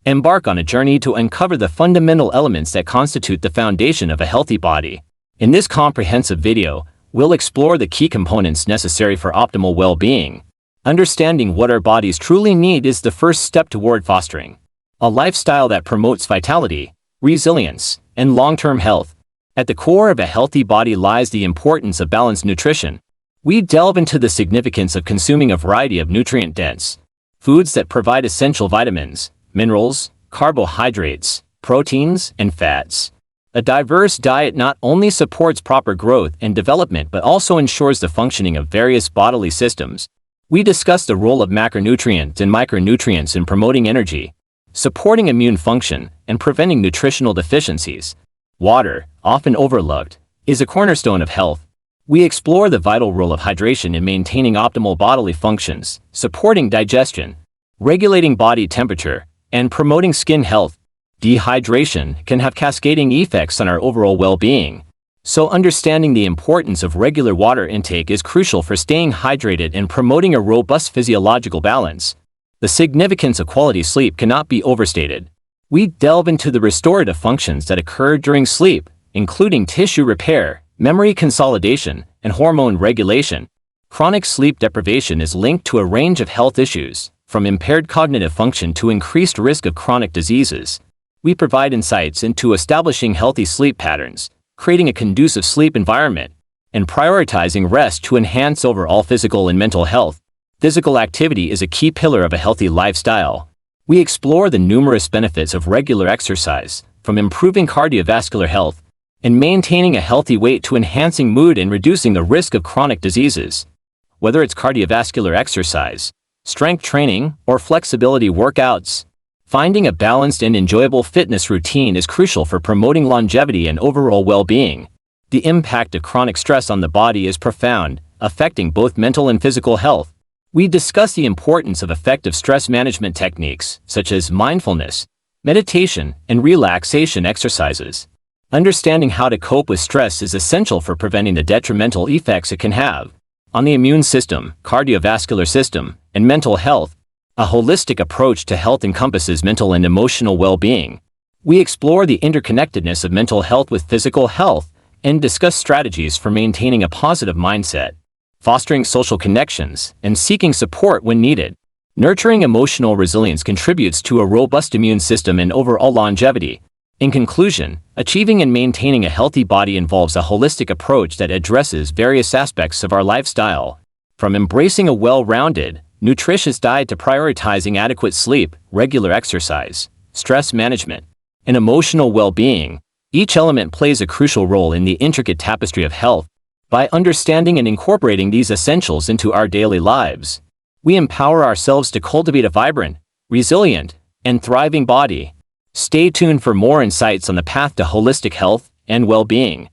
Embark on a journey to uncover the fundamental elements that constitute the foundation of a healthy body. In this comprehensive video, we'll explore the key components necessary for optimal well-being. Understanding what our bodies truly need is the first step toward fostering a lifestyle that promotes vitality, resilience, and long-term health. At the core of a healthy body lies the importance of balanced nutrition. We delve into the significance of consuming a variety of nutrient-dense foods that provide essential vitamins, minerals, carbohydrates, proteins, and fats. A diverse diet not only supports proper growth and development but also ensures the functioning of various bodily systems. We discuss the role of macronutrients and micronutrients in promoting energy, supporting immune function, and preventing nutritional deficiencies. Water, often overlooked, is a cornerstone of health. We explore the vital role of hydration in maintaining optimal bodily functions, supporting digestion, regulating body temperature, and promoting skin health. Dehydration can have cascading effects on our overall well-being, so understanding the importance of regular water intake is crucial for staying hydrated and promoting a robust physiological balance. The significance of quality sleep cannot be overstated. We delve into the restorative functions that occur during sleep, including tissue repair, memory consolidation, and hormone regulation. Chronic sleep deprivation is linked to a range of health issues, from impaired cognitive function to increased risk of chronic diseases. We provide insights into establishing healthy sleep patterns, creating a conducive sleep environment, and prioritizing rest to enhance overall physical and mental health. Physical activity is a key pillar of a healthy lifestyle. We explore the numerous benefits of regular exercise, from improving cardiovascular health and maintaining a healthy weight to enhancing mood and reducing the risk of chronic diseases. Whether it's cardiovascular exercise, strength training, or flexibility workouts, finding a balanced and enjoyable fitness routine is crucial for promoting longevity and overall well-being. The impact of chronic stress on the body is profound, affecting both mental and physical health. We discuss the importance of effective stress management techniques, such as mindfulness, meditation, and relaxation exercises. Understanding how to cope with stress is essential for preventing the detrimental effects it can have on the immune system, cardiovascular system, and mental health. A holistic approach to health encompasses mental and emotional well-being. We explore the interconnectedness of mental health with physical health and discuss strategies for maintaining a positive mindset, fostering social connections, and seeking support when needed. Nurturing emotional resilience contributes to a robust immune system and overall longevity. In conclusion, achieving and maintaining a healthy body involves a holistic approach that addresses various aspects of our lifestyle, from embracing a well-rounded, nutritious diet to prioritizing adequate sleep, regular exercise, stress management, and emotional well-being. Each element plays a crucial role in the intricate tapestry of health. By understanding and incorporating these essentials into our daily lives, we empower ourselves to cultivate a vibrant, resilient, and thriving body. Stay tuned for more insights on the path to holistic health and well-being.